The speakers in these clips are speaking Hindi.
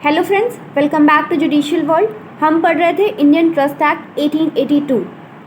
Hello friends, welcome back to judicial world. हम पढ़ रहे थे इंडियन ट्रस्ट एक्ट 1882।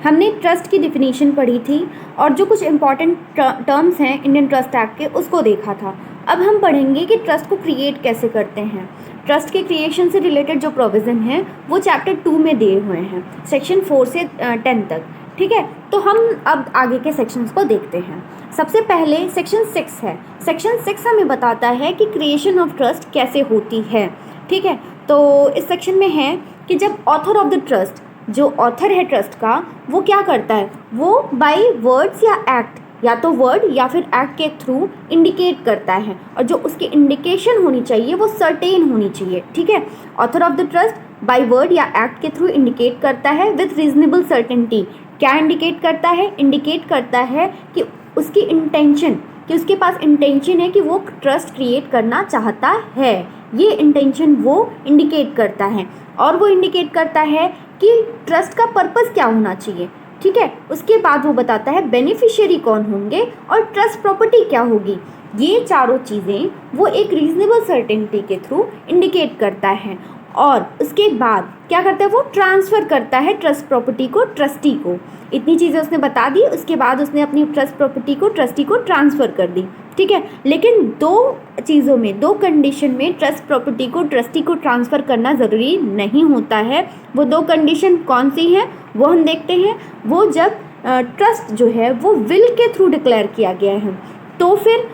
हमने ट्रस्ट की डिफिनीशन पढ़ी थी और जो कुछ इंपॉर्टेंट टर्म्स हैं इंडियन ट्रस्ट एक्ट के उसको देखा था। अब हम पढ़ेंगे कि ट्रस्ट को क्रिएट कैसे करते हैं। ट्रस्ट के क्रिएशन से रिलेटेड जो प्रोविज़न हैं वो चैप्टर 2 में दिए हुए हैं, सेक्शन 4 से 10 तक। ठीक है, तो हम अब आगे के सेक्शंस को देखते हैं। सबसे पहले सेक्शन 6 है। सेक्शन 6 हमें बताता है कि क्रिएशन ऑफ ट्रस्ट कैसे होती है। ठीक है, तो इस सेक्शन में है कि जब ऑथर ऑफ द ट्रस्ट, जो ऑथर है ट्रस्ट का, वो क्या करता है, वो बाय वर्ड्स या एक्ट, या तो वर्ड या फिर एक्ट के थ्रू इंडिकेट करता है, और जो उसकी इंडिकेशन होनी चाहिए वो सर्टेन होनी चाहिए। ठीक है, author of the trust by word या एक्ट के थ्रू इंडिकेट करता है विथ रीजनेबल सर्टेनिटी। क्या इंडिकेट करता है? इंडिकेट करता है कि उसकी इंटेंशन, कि उसके पास इंटेंशन है कि वो ट्रस्ट क्रिएट करना चाहता है। ये इंटेंशन वो इंडिकेट करता है, और वो इंडिकेट करता है कि ट्रस्ट का पर्पस क्या होना चाहिए। ठीक है, उसके बाद वो बताता है बेनिफिशियरी कौन होंगे और ट्रस्ट प्रॉपर्टी क्या होगी। ये चारों चीज़ें वो एक रीजनेबल सर्टेनिटी के थ्रू इंडिकेट करता है, और उसके बाद क्या करता है, वो ट्रांसफ़र करता है ट्रस्ट प्रॉपर्टी को ट्रस्टी को। इतनी चीज़ें उसने बता दी, उसके बाद उसने अपनी ट्रस्ट प्रॉपर्टी को ट्रस्टी को ट्रांसफ़र कर दी। ठीक है, लेकिन दो चीज़ों में, दो कंडीशन में ट्रस्ट प्रॉपर्टी को ट्रस्टी को ट्रांसफ़र करना ज़रूरी नहीं होता है। वो दो कंडीशन कौन सी हैं वो हम देखते हैं। वो जब ट्रस्ट जो है वो विल के थ्रू डिक्लेयर किया गया है तो फिर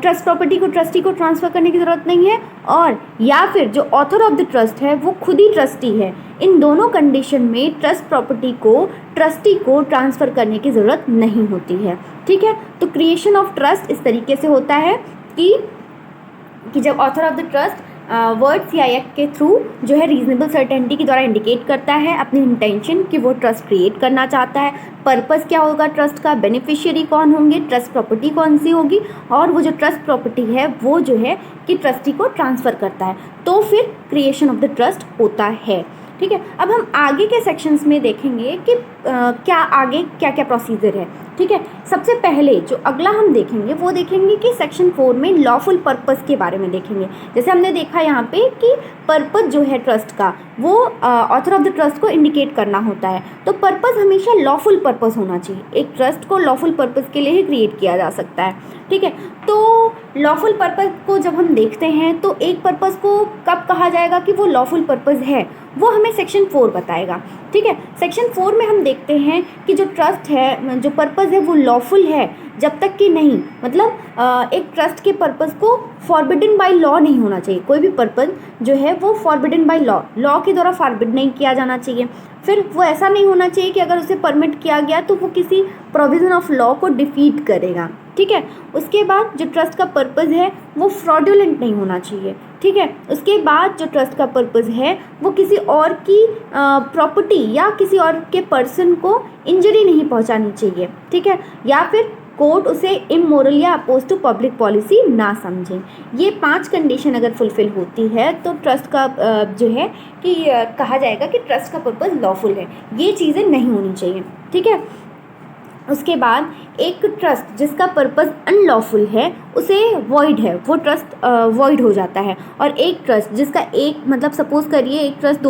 ट्रस्ट प्रॉपर्टी को ट्रस्टी को ट्रांसफ़र करने की ज़रूरत नहीं है, और या फिर जो ऑथर ऑफ द ट्रस्ट है वो खुद ही ट्रस्टी है। इन दोनों कंडीशन में ट्रस्ट प्रॉपर्टी को ट्रस्टी को ट्रांसफ़र करने की ज़रूरत नहीं होती है। ठीक है, तो क्रिएशन ऑफ ट्रस्ट इस तरीके से होता है कि जब author of the trust words या एक्ट के थ्रू जो है रीजनेबल सर्टेनिटी के द्वारा इंडिकेट करता है अपनी इंटेंशन कि वो ट्रस्ट क्रिएट करना चाहता है, पर्पस क्या होगा ट्रस्ट का, बेनिफिशियरी कौन होंगे, ट्रस्ट प्रॉपर्टी कौन सी होगी, और वो जो ट्रस्ट प्रॉपर्टी है वो जो है कि ट्रस्टी को ट्रांसफ़र करता है, तो फिर क्रिएशन ऑफ द ट्रस्ट होता है। ठीक है, अब हम आगे के सेक्शंस में देखेंगे कि क्या आगे क्या क्या प्रोसीजर है। ठीक है, सबसे पहले जो अगला हम देखेंगे वो देखेंगे कि सेक्शन 4 में लॉफुल पर्पस के बारे में देखेंगे। जैसे हमने देखा यहाँ पे कि पर्पस जो है ट्रस्ट का वो ऑथर ऑफ द ट्रस्ट को इंडिकेट करना होता है, तो पर्पस हमेशा लॉफुल पर्पस होना चाहिए। एक ट्रस्ट को लॉफुल पर्पस के लिए ही क्रिएट किया जा सकता है। ठीक है, तो लॉफुल पर्पस को जब हम देखते हैं तो एक पर्पस को कब कहा जाएगा कि वो लॉफुल पर्पस है, वो हमें सेक्शन 4 बताएगा। ठीक है, सेक्शन 4 में हम देखते हैं कि जो ट्रस्ट है, जो पर्पस है वो लॉफुल है जब तक कि नहीं, मतलब एक ट्रस्ट के पर्पस को फॉरबिडन बाय लॉ नहीं होना चाहिए। कोई भी पर्पस जो है वो फॉरबिडन बाय लॉ के द्वारा फॉरबिड नहीं किया जाना चाहिए। फिर वो ऐसा नहीं होना चाहिए कि अगर उसे परमिट किया गया तो वो किसी प्रोविज़न ऑफ लॉ को डिफीट करेगा। ठीक है, उसके बाद जो ट्रस्ट का पर्पस है वो फ्रॉडुलेंट नहीं होना चाहिए। ठीक है, उसके बाद जो ट्रस्ट का पर्पस है वो किसी और की प्रॉपर्टी या किसी और के पर्सन को इंजरी नहीं पहुंचानी चाहिए। ठीक है, या फिर कोर्ट उसे इमोरल या अपोज टू पब्लिक पॉलिसी ना समझें। ये 5 कंडीशन अगर फुलफिल होती है तो ट्रस्ट का जो है कि कहा जाएगा कि ट्रस्ट का पर्पस लॉफुल है। ये चीज़ें नहीं होनी चाहिए। ठीक है, उसके बाद एक ट्रस्ट जिसका पर्पस अनलॉफुल है उसे वॉइड है, वो ट्रस्ट वॉइड हो जाता है। और एक ट्रस्ट जिसका एक, मतलब सपोज करिए एक ट्रस्ट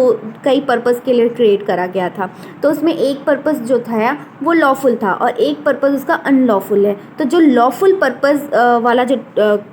कई पर्पस के लिए क्रिएट करा गया था, तो उसमें एक पर्पस जो था वो लॉफुल था और एक पर्पस उसका अनलॉफुल है। तो जो लॉफुल पर्पस वाला जो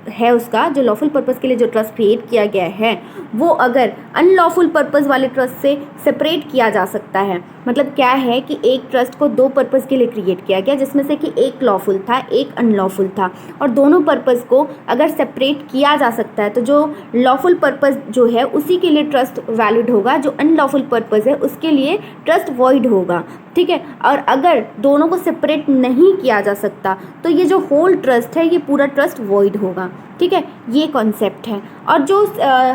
है, उसका जो लॉफुल पर्पस के लिए जो ट्रस्ट क्रिएट किया गया है वो अगर अनलॉफुल पर्पस वाले ट्रस्ट से सेपरेट किया जा सकता है। मतलब क्या है कि एक ट्रस्ट को 2 पर्पस के लिए क्रिएट किया गया, जिसमें से कि एक लॉफुल था एक अनलॉफुल था, और दोनों पर्पस को अगर सेपरेट किया जा सकता है तो जो लॉफुल पर्पस जो है उसी के लिए ट्रस्ट वैलिड होगा, जो अनलॉफुल पर्पस है उसके लिए ट्रस्ट वॉइड होगा। ठीक है, और अगर दोनों को सेपरेट नहीं किया जा सकता तो ये जो होल ट्रस्ट है ये पूरा ट्रस्ट वॉइड होगा। ठीक है, ये कॉन्सेप्ट है। और जो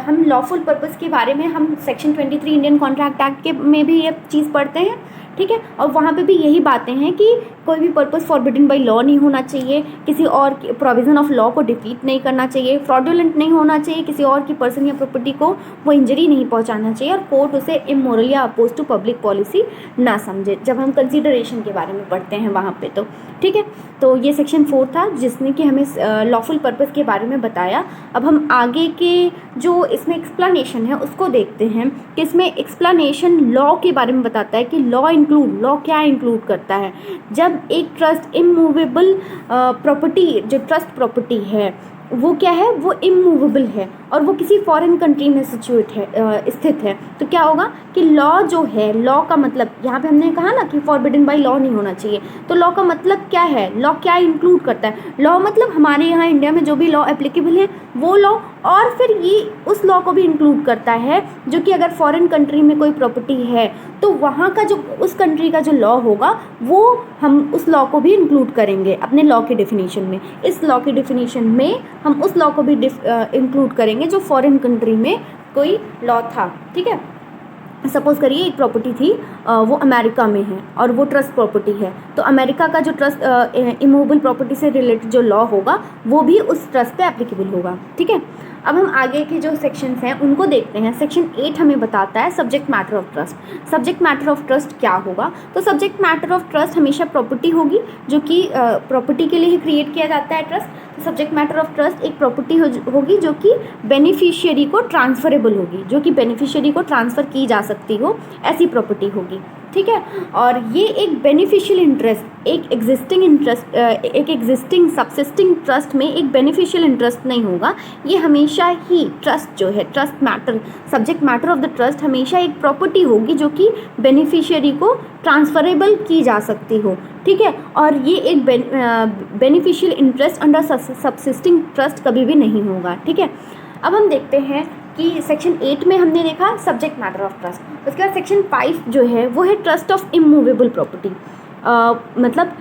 हम लॉफुल पर्पस के बारे में हम सेक्शन 23 इंडियन कॉन्ट्रैक्ट एक्ट के में भी ये चीज़ पढ़ते हैं। ठीक है। और वहाँ पे भी यही बातें हैं कि कोई भी पर्पस फॉरबिडन बाय लॉ नहीं होना चाहिए, किसी और प्रोविज़न ऑफ लॉ को डिफीट नहीं करना चाहिए, फ्रॉडुलेंट नहीं होना चाहिए, किसी और की पर्सन या प्रॉपर्टी को वो इंजरी नहीं पहुँचाना चाहिए, और कोर्ट उसे इमोरल या अपोज टू पब्लिक पॉलिसी ना समझे, जब हम कंसिडरेशन के बारे में पढ़ते हैं वहाँ पे। तो ठीक है, तो ये सेक्शन 4 था जिसने कि हमें लॉफुल पर्पस के बारे में बताया। अब हम आगे के जो इसमें एक्सप्लेनेशन है उसको देखते हैं कि इसमें एक्सप्लेनेशन लॉ के बारे में बताता है कि लॉ क्या इंक्लूड करता है। जब एक ट्रस्ट इमूवेबल प्रॉपर्टी, जो ट्रस्ट प्रॉपर्टी है वो क्या है, वो इमूवेबल है और वो किसी फॉरेन कंट्री में सिचुएट है, स्थित है, तो क्या होगा कि लॉ जो है, लॉ का मतलब यहाँ पे हमने कहा ना कि फॉरबिडन बाय लॉ नहीं होना चाहिए, तो लॉ का मतलब क्या है, लॉ क्या इंक्लूड करता है। लॉ मतलब हमारे यहाँ इंडिया में जो भी लॉ एप्लीकेबल है वो लॉ, और फिर ये उस लॉ को भी इंक्लूड करता है जो कि अगर फॉरेन कंट्री में कोई प्रॉपर्टी है तो वहाँ का जो उस कंट्री का जो लॉ होगा वो हम उस लॉ को भी इंक्लूड करेंगे अपने लॉ के डेफिनेशन में। इस लॉ के डेफिनेशन में हम उस लॉ को भी इंक्लूड करेंगे जो फॉरेन कंट्री में कोई लॉ था। ठीक है, सपोज़ करिए एक प्रॉपर्टी थी, वो अमेरिका में है और वो ट्रस्ट प्रॉपर्टी है, तो अमेरिका का जो ट्रस्ट इमूवेबल प्रॉपर्टी से रिलेटेड जो लॉ होगा वो भी उस ट्रस्ट पे एप्लीकेबल होगा। ठीक है, अब हम आगे के जो सेक्शंस हैं उनको देखते हैं। सेक्शन 8 हमें बताता है subject matter of trust. Subject matter of trust क्या होगा, तो सब्जेक्ट मैटर ऑफ ट्रस्ट हमेशा प्रॉपर्टी होगी जो कि प्रॉपर्टी के लिए ही क्रिएट किया जाता है ट्रस्ट। तो सब्जेक्ट मैटर ऑफ ट्रस्ट एक प्रॉपर्टी होगी जो कि बेनिफिशियरी को ट्रांसफरेबल होगी, जो कि बेनिफिशियरी को ट्रांसफ़र की जा सकती हो, ऐसी प्रॉपर्टी होगी। ठीक है, और ये एक बेनिफिशियल इंटरेस्ट, एक एग्जिस्टिंग सब्सिस्टिंग ट्रस्ट में एक बेनिफिशियल इंटरेस्ट नहीं होगा। ये हमेशा ही ट्रस्ट जो है, trust matter, subject matter of the trust हमेशा एक प्रॉपर्टी होगी जो कि बेनिफिशियरी को ट्रांसफरेबल की जा सकती हो। ठीक है, और ये एक बेनिफिशियल इंटरेस्ट अंडर सब्सिस्टिंग ट्रस्ट कभी भी नहीं होगा। ठीक है, अब हम देखते हैं कि सेक्शन 8 में हमने देखा सब्जेक्ट मैटर ऑफ ट्रस्ट, उसके बाद सेक्शन 5 जो है वो है ट्रस्ट ऑफ इमूवेबल प्रॉपर्टी। मतलब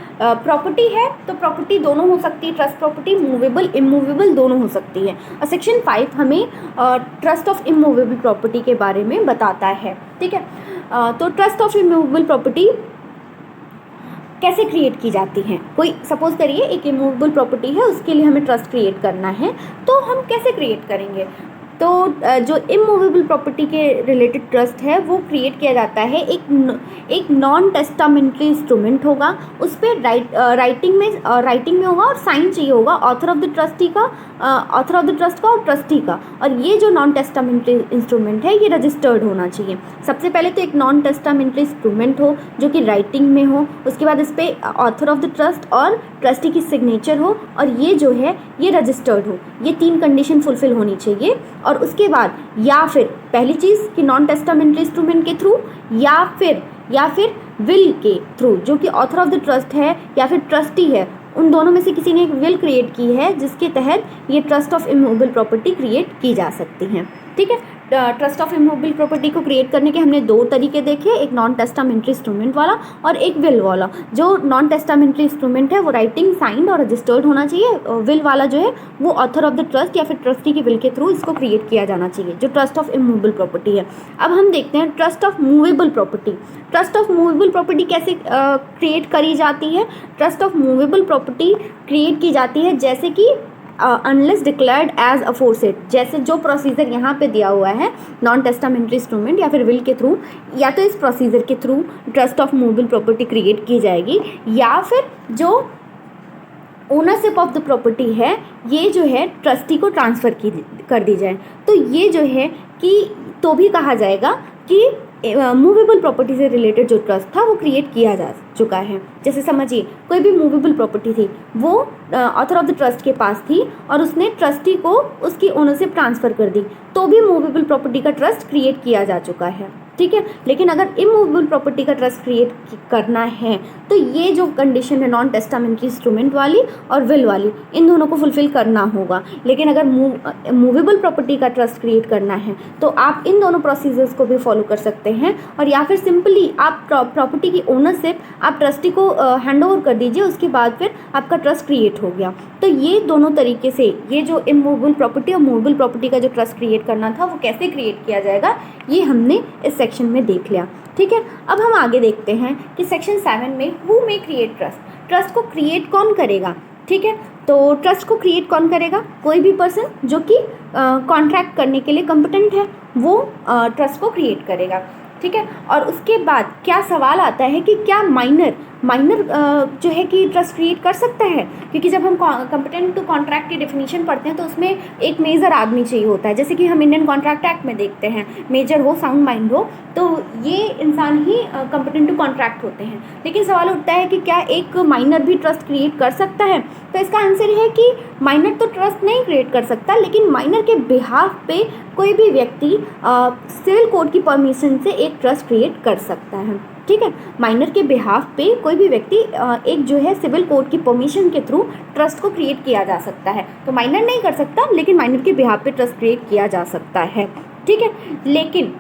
प्रॉपर्टी है तो प्रॉपर्टी दोनों हो सकती है, ट्रस्ट प्रॉपर्टी मूवेबल इमूवेबल दोनों हो सकती है, और सेक्शन 5 हमें ट्रस्ट ऑफ इमूवेबल प्रॉपर्टी के बारे में बताता है। ठीक है, तो ट्रस्ट ऑफ इमूवेबल प्रॉपर्टी कैसे क्रिएट की जाती हैं। कोई सपोज़ करिए एक इमूवेबल प्रॉपर्टी है, उसके लिए हमें ट्रस्ट क्रिएट करना है, तो हम कैसे क्रिएट करेंगे। तो जो इमूवेबल प्रॉपर्टी के रिलेटेड ट्रस्ट है वो क्रिएट किया जाता है, एक नॉन टेस्टामेंट्री इंस्ट्रूमेंट होगा, उस पर राइटिंग में होगा और साइन चाहिए होगा ऑथर ऑफ द ट्रस्ट का और ट्रस्टी का, और ये जो नॉन टेस्टामेंट्री इंस्ट्रूमेंट है ये रजिस्टर्ड होना चाहिए। सबसे पहले तो एक नॉन टेस्टामेंट्री इंस्ट्रूमेंट हो जो कि राइटिंग में हो, उसके बाद इस पर ऑथर ऑफ द ट्रस्ट और ट्रस्टी की सिग्नेचर हो, और ये जो है ये रजिस्टर्ड हो। ये 3 कंडीशन फुलफिल होनी चाहिए। और उसके बाद या फिर पहली चीज़ कि नॉन टेस्टामेंट्री इंस्ट्रूमेंट के थ्रू या फिर विल के थ्रू, जो कि ऑथर ऑफ द ट्रस्ट है या फिर ट्रस्टी है, उन दोनों में से किसी ने एक विल क्रिएट की है जिसके तहत ये trust of immovable property create की जा सकती हैं। ठीक है, ट्रस्ट ऑफ इमूवेबल प्रॉपर्टी को क्रिएट करने के हमने 2 तरीके देखे, एक नॉन टेस्टामेंट्री इंस्ट्रूमेंट वाला और एक विल वाला। जो नॉन टेस्टामेंट्री इंस्ट्रूमेंट है वो राइटिंग, साइंड और रजिस्टर्ड होना चाहिए। विल वाला जो है वो ऑथर ऑफ द ट्रस्ट या फिर ट्रस्टी के विल के थ्रू इसको क्रिएट किया जाना चाहिए, जो ट्रस्ट ऑफ इमूवेबल प्रॉपर्टी है। अब हम देखते हैं trust of movable property. Trust of movable property कैसे क्रिएट करी जाती है। Trust of movable property create की जाती है जैसे कि अनलेस डिक्लेयर्ड एज अफोरसेड, जैसे जो प्रोसीजर यहाँ पे दिया हुआ है नॉन टेस्टामेंट्री इंस्ट्रूमेंट या फिर विल के थ्रू, या तो इस प्रोसीजर के through trust of movable property create की जाएगी, या फिर जो ओनरशिप ऑफ द प्रॉपर्टी है ये जो है ट्रस्टी को ट्रांसफ़र कर दी जाए, तो ये जो है कि तो भी कहा जाएगा कि मूवेबल प्रॉपर्टी से रिलेटेड जो ट्रस्ट था वो क्रिएट किया जा चुका है। जैसे समझिए कोई भी मूवेबल प्रॉपर्टी थी, वो ऑथर ऑफ द ट्रस्ट के पास थी और उसने ट्रस्टी को उसकी ओनरशिप ट्रांसफ़र कर दी, तो भी मूवेबल प्रॉपर्टी का ट्रस्ट क्रिएट किया जा चुका है। ठीक है, लेकिन अगर इमूवेबल प्रॉपर्टी का ट्रस्ट क्रिएट करना है तो ये जो कंडीशन है नॉन टेस्टामेंट्री इंस्ट्रूमेंट वाली और विल वाली, इन दोनों को फुलफिल करना होगा। लेकिन अगर मूवेबल प्रॉपर्टी का ट्रस्ट क्रिएट करना है तो आप इन दोनों प्रोसीजर्स को भी फॉलो कर सकते हैं, और या फिर सिंपली आप प्रॉपर्टी की ओनरशिप आप ट्रस्टी को हैंड ओवर कर दीजिए, उसके बाद फिर आपका ट्रस्ट क्रिएट हो गया। तो ये दोनों तरीके से ये जो इमूवेबल प्रॉपर्टी और मूवेबल प्रॉपर्टी का जो ट्रस्ट क्रिएट करना था वो कैसे क्रिएट किया जाएगा, ये हमने इस सेक्शन में देख लिया। ठीक है, अब हम आगे देखते हैं कि सेक्शन 7 में who may create trust, trust को क्रिएट कौन करेगा। ठीक है, तो ट्रस्ट को क्रिएट कौन करेगा, कोई भी पर्सन जो कि कॉन्ट्रैक्ट करने के लिए कॉम्पिटेंट है वो ट्रस्ट को क्रिएट करेगा। ठीक है, और उसके बाद क्या सवाल आता है कि क्या माइनर जो है कि ट्रस्ट क्रिएट कर सकता है, क्योंकि जब हम कॉम्पिटेंट टू कॉन्ट्रैक्ट की डेफिनेशन पढ़ते हैं तो उसमें एक मेजर आदमी चाहिए होता है, जैसे कि हम इंडियन कॉन्ट्रैक्ट एक्ट में देखते हैं, मेजर हो साउंड माइंड हो, तो ये इंसान ही कॉम्पिटेंट टू कॉन्ट्रैक्ट होते हैं। लेकिन सवाल उठता है कि क्या एक माइनर भी ट्रस्ट क्रिएट कर सकता है, तो इसका आंसर है कि माइनर तो ट्रस्ट नहीं क्रिएट कर सकता, लेकिन माइनर के बिहाफ पे कोई भी व्यक्ति सिविल कोर्ट की परमिशन से एक ट्रस्ट क्रिएट कर सकता है। ठीक है, माइनर के बिहाफ पे कोई भी व्यक्ति एक जो है सिविल कोर्ट की परमिशन के थ्रू ट्रस्ट को क्रिएट किया जा सकता है। तो माइनर नहीं कर सकता, लेकिन माइनर के बिहाफ पे ट्रस्ट क्रिएट किया जा सकता है। ठीक है, लेकिन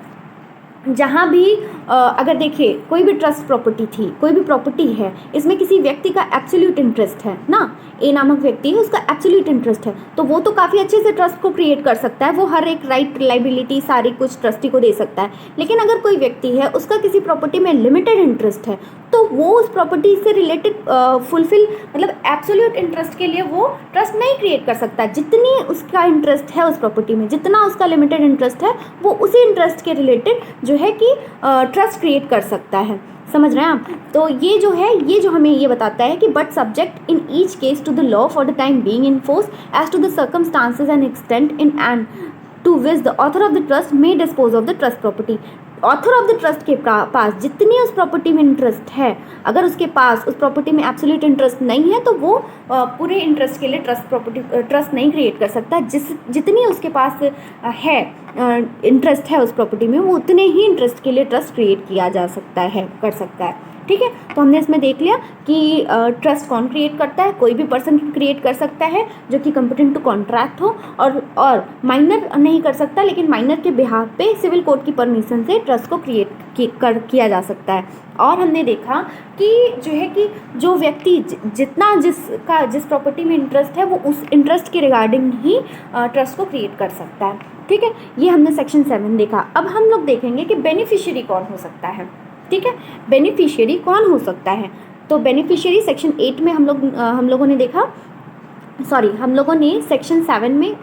जहाँ भी अगर देखिए कोई भी ट्रस्ट प्रॉपर्टी थी, कोई भी प्रॉपर्टी है, इसमें किसी व्यक्ति का एब्सोल्यूट इंटरेस्ट है ना, ए नामक व्यक्ति है, उसका एब्सोल्यूट इंटरेस्ट है, तो वो तो काफ़ी अच्छे से ट्रस्ट को क्रिएट कर सकता है, वो हर एक राइट लाइबिलिटी सारी कुछ ट्रस्टी को दे सकता है। लेकिन अगर कोई व्यक्ति है उसका किसी प्रॉपर्टी में लिमिटेड इंटरेस्ट है, तो वो उस प्रॉपर्टी से रिलेटेड फुलफिल मतलब एब्सोल्यूट इंटरेस्ट के लिए वो ट्रस्ट नहीं क्रिएट कर सकता। जितनी उसका इंटरेस्ट है उस प्रॉपर्टी में, जितना उसका लिमिटेड इंटरेस्ट है, वो उसी इंटरेस्ट के रिलेटेड जो है कि ट्रस्ट क्रिएट कर सकता है। समझ रहे हैं आप? तो ये जो है, ये जो हमें ये बताता है कि but subject in each case to the law for the time being in force as to the circumstances and extent in and to which the author of the trust may dispose of the trust property. Author of the trust के पास जितनी उस प्रॉपर्टी में इंटरेस्ट है, अगर उसके पास उस प्रॉपर्टी में एब्सोल्यूट इंटरेस्ट नहीं है, तो वो पूरे इंटरेस्ट के लिए ट्रस्ट नहीं क्रिएट कर सकता। जितनी उसके पास है इंटरेस्ट है उस प्रॉपर्टी में, वो उतने ही इंटरेस्ट के लिए ट्रस्ट क्रिएट किया जा सकता है, कर सकता है। ठीक है, तो हमने इसमें देख लिया कि ट्रस्ट कौन क्रिएट करता है, कोई भी पर्सन क्रिएट कर सकता है जो कि कॉम्पिटेंट टू कॉन्ट्रैक्ट हो, और माइनर नहीं कर सकता, लेकिन माइनर के बिहाफ पे सिविल कोर्ट की परमिशन से ट्रस्ट को क्रिएट किया जा सकता है। और हमने देखा कि जो है कि जो व्यक्ति जिस प्रॉपर्टी में इंटरेस्ट है, वो उस इंटरेस्ट के रिगार्डिंग ही ट्रस्ट को क्रिएट कर सकता है। ठीक है, ये हमने सेक्शन 7 देखा। अब हम लोग देखेंगे कि बेनिफिशियरी कौन हो सकता है। ठीक है, बेनिफिशियरी कौन हो सकता है, तो बेनिफिशियरी सेक्शन 8 में हम लोगों ने सेक्शन 7 में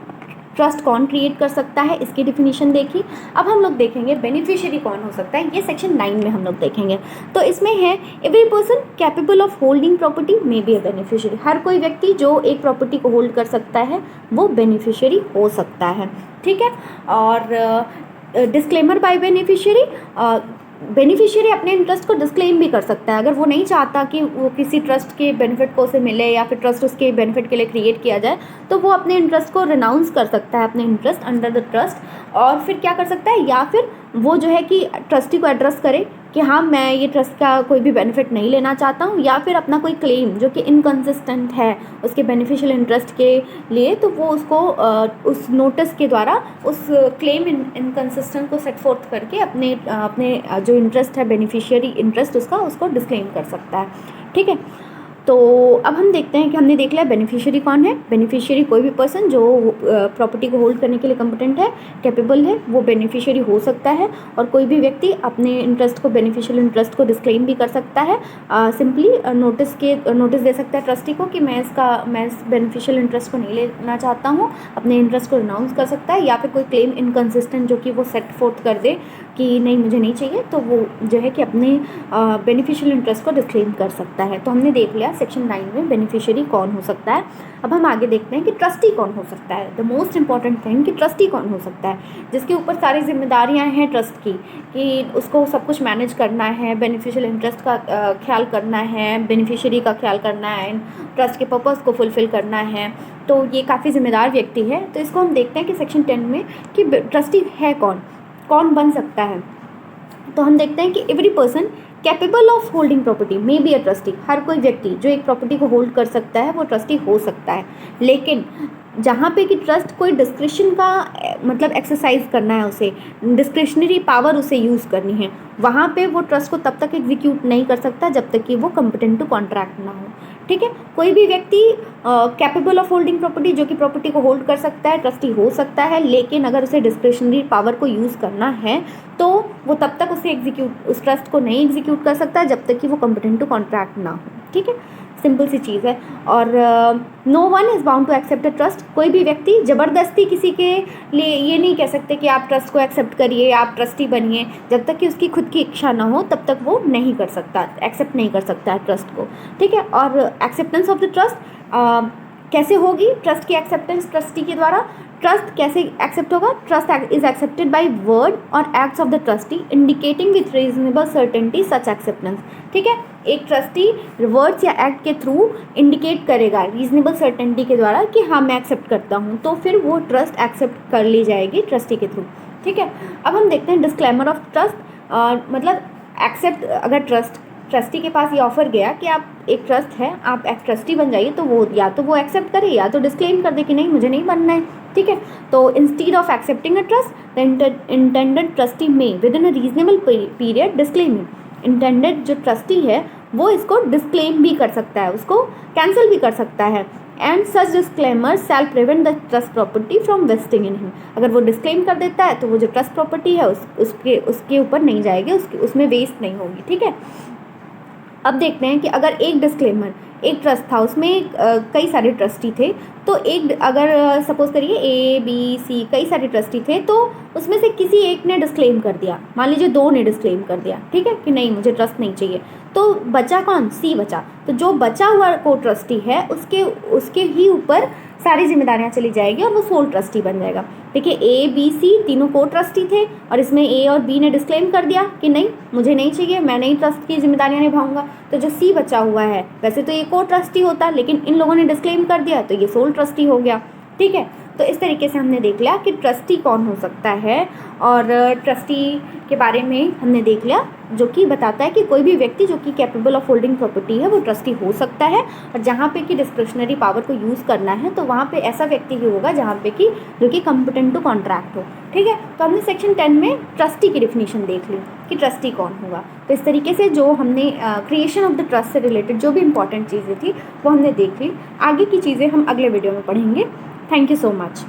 ट्रस्ट कौन क्रिएट कर सकता है इसकी डिफिनीशन देखी। अब हम लोग देखेंगे बेनिफिशियरी कौन हो सकता है, ये सेक्शन 9 में हम लोग देखेंगे। तो इसमें है every person capable of holding property may be a beneficiary. हर कोई व्यक्ति जो एक प्रॉपर्टी को होल्ड कर सकता है वो बेनिफिशियरी हो सकता है। ठीक है, और डिस्क्लेमर बाय बेनिफिशियरी अपने इंटरेस्ट को डिस्क्लेम भी कर सकता है। अगर वो नहीं चाहता कि वो किसी ट्रस्ट के बेनिफिट को उसे मिले या फिर ट्रस्ट उसके बेनिफिट के लिए क्रिएट किया जाए, तो वो अपने इंटरेस्ट को रिनाउंस कर सकता है, अपने इंटरेस्ट अंडर द ट्रस्ट। और फिर क्या कर सकता है, या फिर वो जो है कि ट्रस्टी को एड्रेस करे कि हाँ मैं ये ट्रस्ट का कोई भी बेनिफिट नहीं लेना चाहता हूँ, या फिर अपना कोई क्लेम जो कि इनकंसिस्टेंट है उसके बेनिफिशियल इंटरेस्ट के लिए, तो वो उसको उस नोटिस के द्वारा उस क्लेम इनकंसिस्टेंट को सेट फोर्थ करके अपने जो इंटरेस्ट है बेनिफिशियरी इंटरेस्ट उसको डिस्क्लेम कर सकता है। ठीक है, तो अब हम देखते हैं कि हमने देख लिया बेनिफिशियरी कौन है। बेनिफिशियरी कोई भी पर्सन जो प्रॉपर्टी को होल्ड करने के लिए कॉम्पिटेंट है, कैपेबल है, वो बेनिफिशियरी हो सकता है। और कोई भी व्यक्ति अपने इंटरेस्ट को, बेनिफिशियल इंटरेस्ट को डिस्क्लेम भी कर सकता है। सिंपली नोटिस दे सकता है ट्रस्टी को कि मैं इस बेनिफिशियल इंटरेस्ट को नहीं लेना चाहता हूँ, अपने इंटरेस्ट को रिनाउंस कर सकता है। या फिर कोई क्लेम इनकंसिस्टेंट जो कि वो सेट फोर्थ कर दे कि नहीं मुझे नहीं चाहिए, तो वो जो है कि अपने बेनिफिशियल इंटरेस्ट को डिस्क्लेम कर सकता है। तो हमने देख लिया सेक्शन 9 में बेनिफिशियरी कौन हो सकता है। अब हम आगे देखते हैं कि ट्रस्टी कौन हो सकता है। द मोस्ट इंपॉर्टेंट थिंग कि ट्रस्टी कौन हो सकता है, जिसके ऊपर सारी जिम्मेदारियां हैं ट्रस्ट की, कि उसको सब कुछ मैनेज करना है, बेनिफिशियल इंटरेस्ट का ख्याल करना है, बेनिफिशियरी का ख्याल करना है, ट्रस्ट के पर्पस को फुलफ़िल करना है। तो ये काफ़ी जिम्मेदार व्यक्ति है। तो इसको हम देखते हैं कि सेक्शन 10 में कि ट्रस्टी है कौन बन सकता है। तो हम देखते हैं कि every person capable of holding property may be a trustee. हर कोई व्यक्ति जो एक प्रॉपर्टी को होल्ड कर सकता है वो ट्रस्टी हो सकता है। लेकिन जहाँ पे कि ट्रस्ट कोई डिस्क्रिशन का मतलब एक्सरसाइज करना है, उसे डिस्क्रिशनरी पावर उसे यूज़ करनी है, वहाँ पे वो ट्रस्ट को तब तक एग्जीक्यूट नहीं कर सकता जब तक कि वो कॉम्पिटेंट टू कॉन्ट्रैक्ट ना हो। ठीक है। कोई भी व्यक्ति कैपेबल ऑफ होल्डिंग प्रॉपर्टी, जो कि प्रॉपर्टी को होल्ड कर सकता है, ट्रस्टी हो सकता है, लेकिन अगर उसे डिस्क्रिशनरी पावर को यूज़ करना है तो वो तब तक उस ट्रस्ट को नहीं एग्जीक्यूट कर सकता जब तक कि वो कॉम्पिटेंट टू कॉन्ट्रैक्ट ना हो, ठीक है। सिंपल सी चीज़ है। और no one is bound to accept a trust, कोई भी व्यक्ति ज़बरदस्ती किसी के लिए ये नहीं कह सकते कि आप ट्रस्ट को एक्सेप्ट करिए, आप ट्रस्टी बनिए। जब तक कि उसकी खुद की इच्छा ना हो तब तक वो नहीं कर सकता, एक्सेप्ट नहीं कर सकता है ट्रस्ट को, ठीक है। और एक्सेप्टेंस ऑफ द ट्रस्ट कैसे होगी? ट्रस्ट की एक्सेप्टेंस ट्रस्टी के द्वारा। ट्रस्ट कैसे एक्सेप्ट होगा? Trust is accepted by word or acts of the trustee indicating with reasonable certainty such acceptance, ठीक है। एक ट्रस्टी वर्ड्स या एक्ट के थ्रू इंडिकेट करेगा रीजनेबल सर्टेनिटी के द्वारा कि हाँ मैं एक्सेप्ट करता हूँ, तो फिर वो ट्रस्ट एक्सेप्ट कर ली जाएगी ट्रस्टी के थ्रू, ठीक है। अब हम देखते हैं डिस्क्लेमर ऑफ ट्रस्ट। मतलब एक्सेप्ट, अगर ट्रस्टी के पास ये ऑफर गया कि आप एक ट्रस्ट है, आप एक ट्रस्टी बन जाइए, तो वो या तो वो एक्सेप्ट करे या तो डिस्क्लेम कर दे कि नहीं मुझे नहीं बनना है, ठीक है। तो instead of accepting a trust the intended trustee may within a reasonable period disclaim. Intended जो ट्रस्टी है वो इसको डिस्क्लेम भी कर सकता है, उसको कैंसिल भी कर सकता है। And such disclaimer shall prevent the trust property from vesting in him. अगर वो डिस्क्लेम कर देता है तो वो जो ट्रस्ट प्रॉपर्टी है उसके ऊपर नहीं जाएगी, उसमें वेस्ट नहीं होगी, ठीक है। अब देखते हैं कि अगर एक डिस्क्लेमर, एक ट्रस्ट था उसमें कई सारे ट्रस्टी थे, तो एक अगर सपोज करिए ABC कई सारे ट्रस्टी थे, तो उसमें से किसी एक ने डिस्क्लेम कर दिया, मान लीजिए 2 ने डिस्क्लेम कर दिया, ठीक है, कि नहीं मुझे ट्रस्ट नहीं चाहिए, तो बचा कौन? C बचा। तो जो बचा हुआ को ट्रस्टी है उसके ही ऊपर सारी जिम्मेदारियां चली जाएगी और वो सोल ट्रस्टी बन जाएगा। देखिए ABC तीनों को ट्रस्टी थे और इसमें A और B ने डिस्क्लेम कर दिया कि नहीं मुझे नहीं चाहिए, मैं नहीं ट्रस्ट की जिम्मेदारियां निभाऊंगा, तो जो C बचा हुआ है, वैसे तो ये को ट्रस्टी होता, लेकिन इन लोगों ने डिस्क्लेम कर दिया तो ये सोल ट्रस्टी हो गया, ठीक है। तो इस तरीके से हमने देख लिया कि ट्रस्टी कौन हो सकता है, और ट्रस्टी के बारे में हमने देख लिया, जो कि बताता है कि कोई भी व्यक्ति जो कि कैपेबल ऑफ होल्डिंग प्रॉपर्टी है वो ट्रस्टी हो सकता है। और जहाँ पे कि डिस्क्रिशनरी पावर को यूज़ करना है तो वहाँ पे ऐसा व्यक्ति ही होगा जहाँ पे कि जो कि कॉम्पिटेंट टू कॉन्ट्रैक्ट हो, ठीक है। तो हमने सेक्शन 10 में ट्रस्टी की डिफिनीशन देख ली कि ट्रस्टी कौन होगा। तो इस तरीके से जो हमने क्रिएशन ऑफ द ट्रस्ट से रिलेटेड जो भी इंपॉर्टेंट चीज़ें थी वो हमने देख ली। आगे की चीज़ें हम अगले वीडियो में पढ़ेंगे। Thank you so much.